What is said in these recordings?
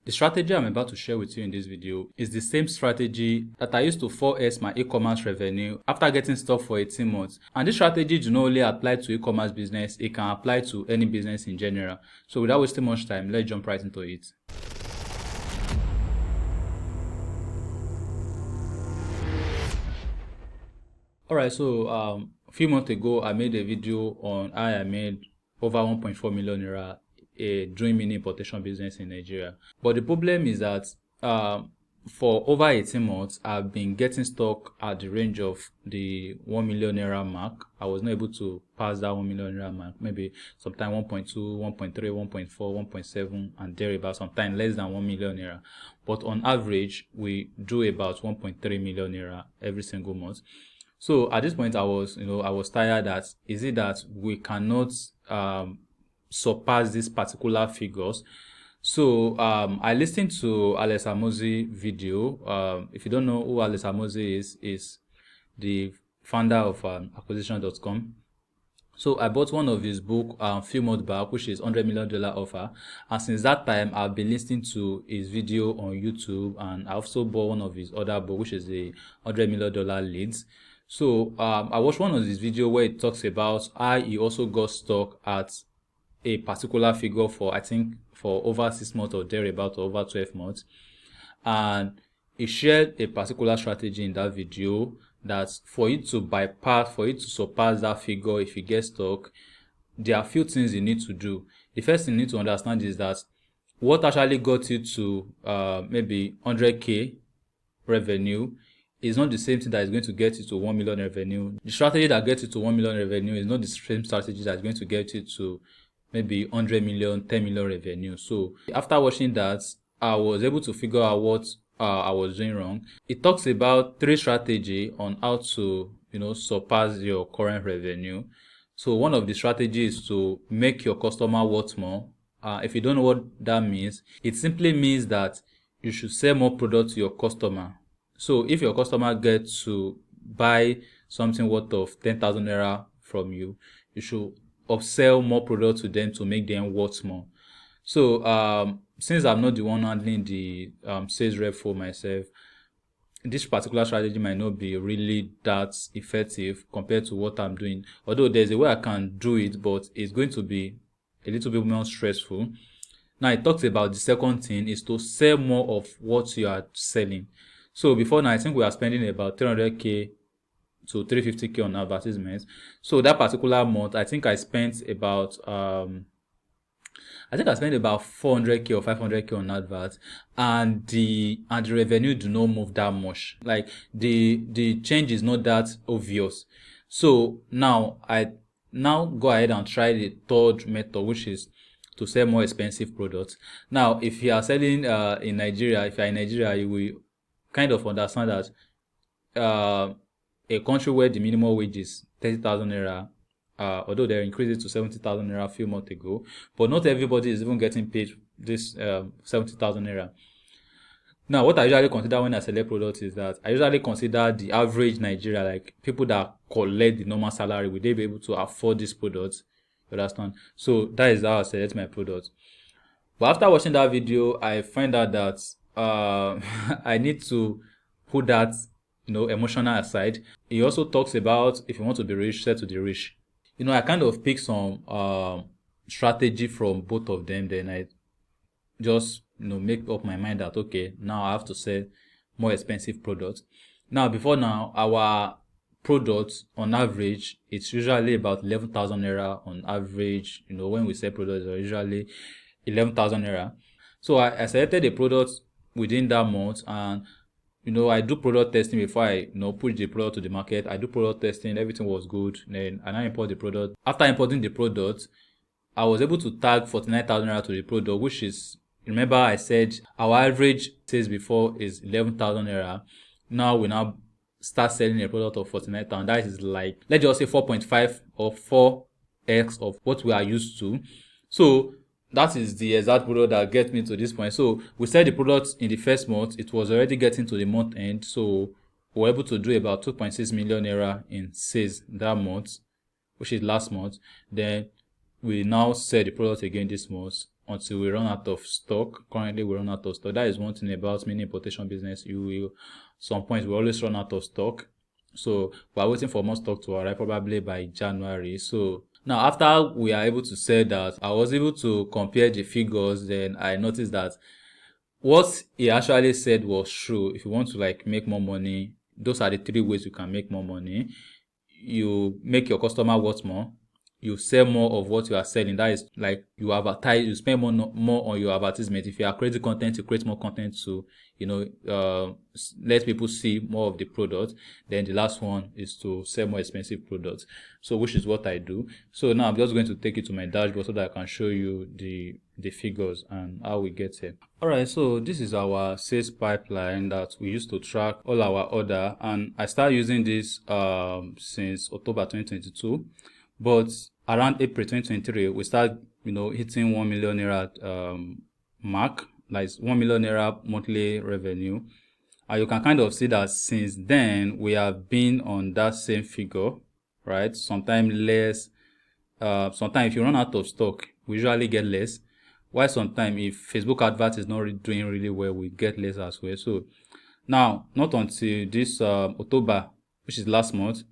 The strategy I'm about to share with you in this video is the same strategy that I used to 4x my e-commerce revenue after getting stuck for 18 months. And this strategy do not only apply to e-commerce business, it can apply to any business in general. So without wasting much time, let's jump right into it. Alright, so a few months ago, I made a video on how I made over 1.4 million naira doing mini importation business in Nigeria. But the problem is that for over 18 months, I've been getting stuck at the range of the 1 million naira mark. I was not able to pass that 1 million naira mark, maybe sometime 1.2, 1.3, 1.4, 1.7, and thereabouts, sometimes less than 1 million naira. But on average, we do about 1.3 million naira every single month. So at this point, I was tired that is it that we cannot surpass these particular figures. So I listened to Alex Amozi's video. If you don't know who Alex Amozi is the founder of acquisition.com. So I bought one of his book a few months back, which is $100 million offer. And since that time, I've been listening to his video on YouTube, and I also bought one of his other book, which is the $100 million leads. So I watched one of his videos where it talks about how he also got stuck at a particular figure for, I think, for over 6 months or thereabout, or over 12 months. And he shared a particular strategy in that video that for you to bypass, for you to surpass that figure if you get stuck, there are a few things you need to do. The first thing you need to understand is that what actually got you to maybe 100k revenue is not the same thing that is going to get you to 1 million revenue. The strategy that gets you to 1 million revenue is not the same strategy that is going to get you to maybe 100 million, 10 million revenue. So after watching that, I was able to figure out what I was doing wrong. It talks about 3 strategies on how to, surpass your current revenue. So one of the strategies is to make your customer worth more. If you don't know what that means, it simply means that you should sell more product to your customer. So if your customer gets to buy something worth of 10,000 naira from you, you should upsell more product to them to make them worth more. So since I'm not the one handling the sales rep for myself, this particular strategy might not be really that effective compared to what I'm doing. Although there's a way I can do it, but it's going to be a little bit more stressful. Now it talks about the second thing is to sell more of what you are selling. So before now, I think we are spending about 300k to 350k on advertisements. So that particular month, I think I spent about 400k or 500k on adverts, and the revenue do not move that much. Like the change is not that obvious. So now I go ahead and try the third method, which is to sell more expensive products. Now, if you are selling in Nigeria, if you are in Nigeria, you will kind of understand that a country where the minimum wage is 30,000 naira, although they increased it to 70,000 naira a few months ago, but not everybody is even getting paid this 70,000 naira. Now, what I usually consider when I select products is that I usually consider the average Nigeria, like people that collect the normal salary, will they be able to afford these products? You understand? So that is how I select my products. But after watching that video, I find out that I need to put that emotional aside. He also talks about if you want to be rich, sell to the rich. I kind of pick some strategy from both of them. Then I just make up my mind that okay, now I have to sell more expensive products. Now before now, our products on average, it's usually about 11,000 naira on average. When we sell products, are usually 11,000 naira. So I selected a product within that month, and I do product testing before I push the product to the market. I do product testing, everything was good. Then I import the product. After importing the product, I was able to tag 49,000 naira to the product, which is, remember I said our average sales before is 11,000 naira. Now we start selling a product of 49,000. That is like, let's just say 4.5 or 4x of what we are used to. So that is the exact product that gets me to this point. So we sell the product in the first month. It was already getting to the month end. So we were able to do about 2.6 million naira in sales that month, which is last month. Then we now sell the product again this month, until we run out of stock. Currently, we run out of stock. That is one thing about mini importation business. You will, some points, we always run out of stock. So we are waiting for more stock to arrive probably by January. So now after we are able to sell that, I was able to compare the figures. Then I noticed that what he actually said was true. If you want to like make more money, those are the 3 ways you can make more money. You make your customer worth more. You sell more of what you are selling. That is like you advertise, you spend more on your advertisement. If you are creating content, you create more content to, let people see more of the product. Then the last one is to sell more expensive products. So which is what I do. So now I'm just going to take you to my dashboard so that I can show you the figures and how we get here. Alright, so this is our sales pipeline that we use to track all our order, and I started using this since October 2022. But around April 2023, we start, hitting 1 million naira mark, like 1 million naira monthly revenue. And you can kind of see that since then, we have been on that same figure, right? Sometimes less. Sometimes if you run out of stock, we usually get less. While sometimes if Facebook advert is not doing really well, we get less as well. So now, not until this October, which is last month,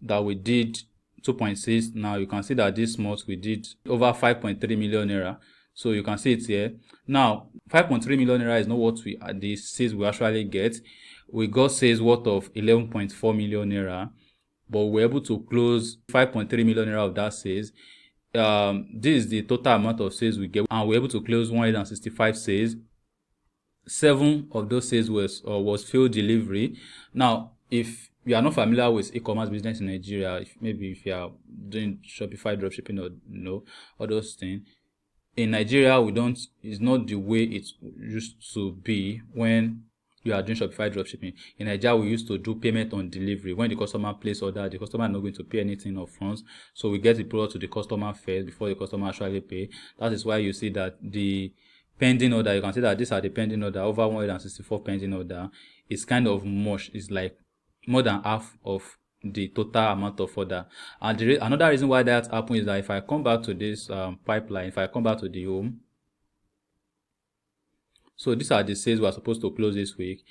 that we did 2.6. Now you can see that this month we did over 5.3 million naira. So you can see it here. Now 5.3 million naira is not what the sales we actually get. We got sales worth of 11.4 million naira, but we're able to close 5.3 million naira of that sales. This is the total amount of sales we get, and we're able to close 165 sales. 7 of those sales was failed delivery. Now, if you are not familiar with e-commerce business in Nigeria, if you are doing Shopify dropshipping or all those things, in Nigeria it's not the way it used to be when you are doing Shopify dropshipping. In Nigeria, we used to do payment on delivery. When the customer places order, the customer is not going to pay anything upfront. So we get the product to the customer first before the customer actually pay. That is why you see that the pending order, you can see that these are the pending order, over 164 pending order. It's kind of much. It's like more than half of the total amount of order. And another reason why that happens is that if I come back to this pipeline, if I come back to the home, so these are the sales we are supposed to close this week.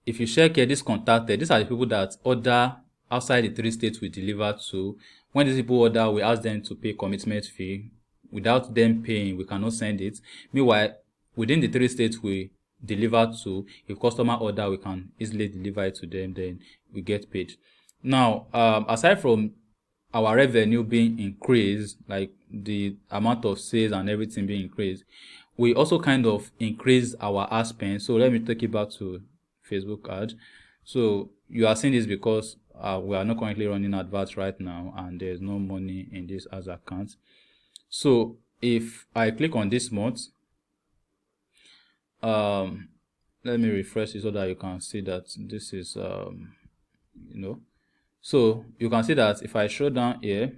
If you check here, this contacted, these are the people that order outside the 3 states we deliver to. When these people order, we ask them to pay commitment fee. Without them paying, we cannot send it. Meanwhile, within the 3 states we deliver to, if customer order, we can easily deliver it to them, then we get paid. Now, aside from our revenue being increased, like the amount of sales and everything being increased, we also kind of increase our ad spend. So let me take it back to Facebook ad. So you are seeing this because we are not currently running adverts right now, and there's no money in this ads account. So if I click on this month, let me refresh it so that you can see that this is so you can see that if I scroll down here,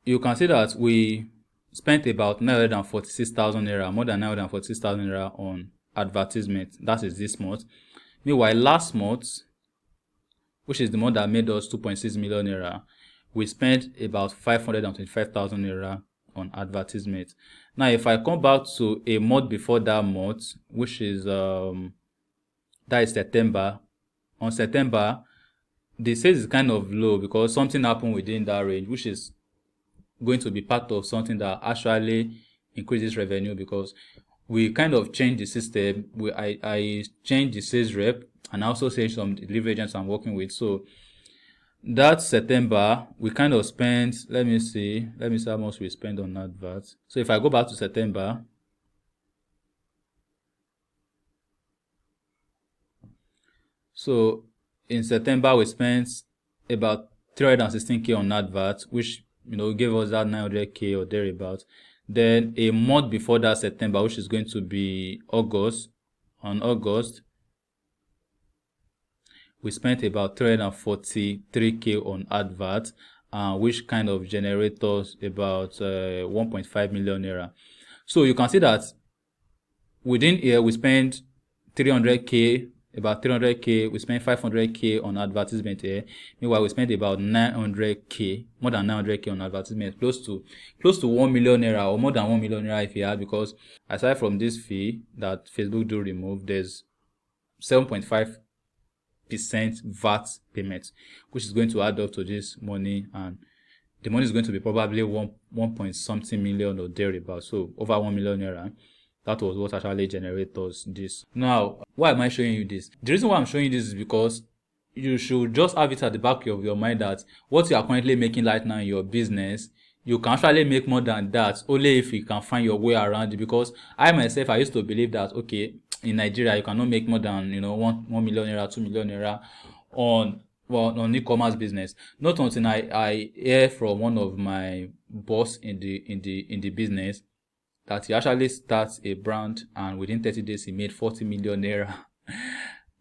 you can see that we spent about 946,000 naira, more than 946,000 naira on advertisement. That is this month. Meanwhile, last month, which is the month that made us 2.6 million naira, we spent about 525,000 naira on advertisement. Now, if I come back to a month before that month, which is that is September. On September, the sales is kind of low because something happened within that range, which is going to be part of something that actually increases revenue, because we kind of changed the system. I changed the sales rep, and also changed some delivery agents I'm working with. So that September, we kind of spent, let me see how much we spent on adverts. So if I go back to September, so in September we spent about 316k on adverts, which gave us that 900k or thereabouts. Then a month before that September, which is going to be August, on August, we spent about 343k on adverts, which kind of generates us about 1.5 million naira. So you can see that within here we spent 300k about 300k. We spent 500k on advertisement here. Meanwhile, we spent about 900k, more than 900k on advertisement, close to 1 million naira, or more than 1 million naira if you add, because aside from this fee that Facebook do remove, there's 7.5% VAT payment, which is going to add up to this money, and the money is going to be probably 1 point something million or thereabouts. So over 1 million naira. That was what actually generated us this. Now, why am I showing you this? The reason why I'm showing you this is because you should just have it at the back of your mind that what you are currently making right now in your business, you can actually make more than that only if you can find your way around it. Because I myself, I used to believe that, okay, in Nigeria, you cannot make more than, 1 million naira, 2 million naira on e-commerce business. Not until I hear from one of my boss in the business that he actually starts a brand, and within 30 days he made 40 million naira.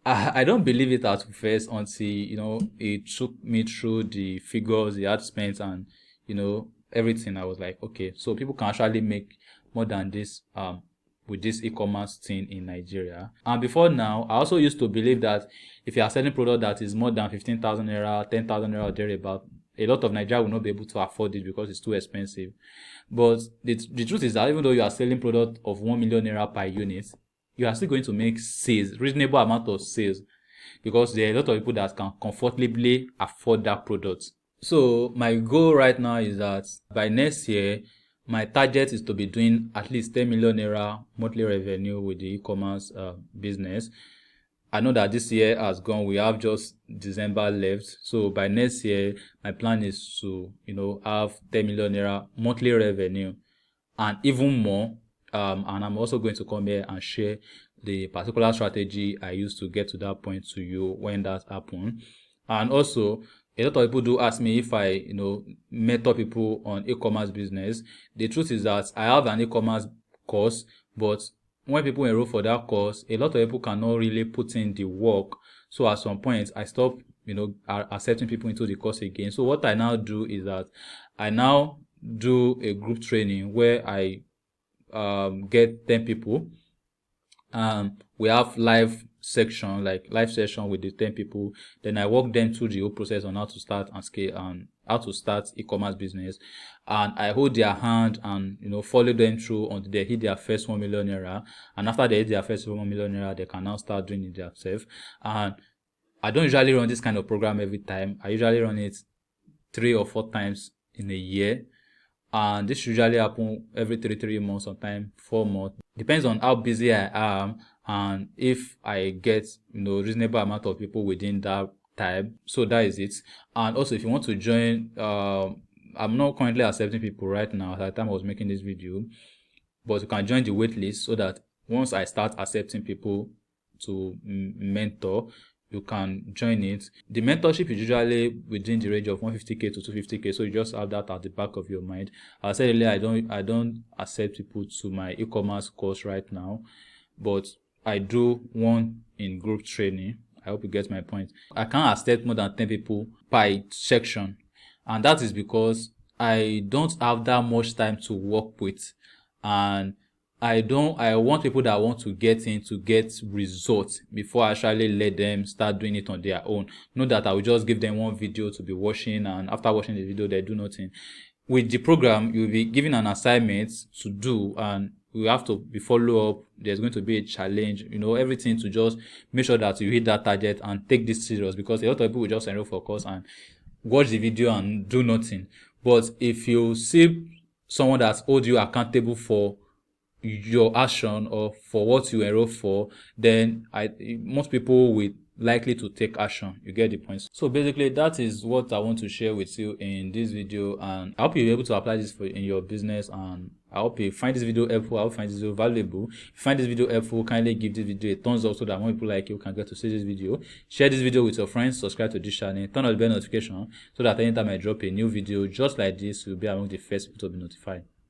I don't believe it at first until he took me through the figures he had spent and everything. I was like, okay, so people can actually make more than this with this e-commerce thing in Nigeria. And before now, I also used to believe that if you are selling product that is more than 15,000 naira, 10,000 naira or thereabout, a lot of Nigeria will not be able to afford it because it's too expensive. But the truth is that even though you are selling product of 1 million naira per unit, you are still going to make sales, reasonable amount of sales, because there are a lot of people that can comfortably afford that product. So my goal right now is that by next year, my target is to be doing at least 10 million naira monthly revenue with the e-commerce business. I know that this year has gone. We have just December left. So by next year, my plan is to, have 10 million naira monthly revenue and even more. And I'm also going to come here and share the particular strategy I used to get to that point to you when that happened. And also, a lot of people do ask me if I, mentor people on e-commerce business. The truth is that I have an e-commerce course, but when people enroll for that course, a lot of people cannot really put in the work. So at some point, I stop, accepting people into the course again. So what I now do is that I now do a group training where I get 10 people. We have live session with the 10 people. Then I walk them through the whole process on how to start and scale and how to start e-commerce business. And I hold their hand and follow them through until they hit their first 1 million naira. And after they hit their first 1 million naira, they can now start doing it themselves. And I don't usually run this kind of program every time. I usually run it 3 or 4 times in a year. And this usually happens every 3 months, sometimes 4 months. Depends on how busy I am and if I get reasonable amount of people within that time. So that is it. And also, if you want to join, I'm not currently accepting people right now at the time I was making this video, but you can join the wait list so that once I start accepting people to mentor, you can join it. The mentorship is usually within the range of 150k to 250k, so you just have that at the back of your mind. I said earlier, I don't accept people to my e-commerce course right now, but I do one in group training. I hope you get my point. I can't accept more than 10 people per section, and that is because I don't have that much time to work with, and I want people that want to get in to get results before I actually let them start doing it on their own. Not that I will just give them one video to be watching and after watching the video they do nothing. With the program, you'll be given an assignment to do and you have to be follow up. There's going to be a challenge, everything to just make sure that you hit that target and take this serious, because a lot of people will just enroll for a course and watch the video and do nothing. But if you see someone that holds you accountable for your action or for what you enroll for, then most people will likely to take action. You get the point. So basically, that is what I want to share with you in this video, and I hope you'll be able to apply this in your business, and I hope you find this video helpful. I hope you find this video valuable. If you find this video helpful, kindly give this video a thumbs up so that more people like you can get to see this video. Share this video with your friends, subscribe to this channel, turn on the bell notification so that anytime I drop a new video just like this, you'll be among the first people to be notified.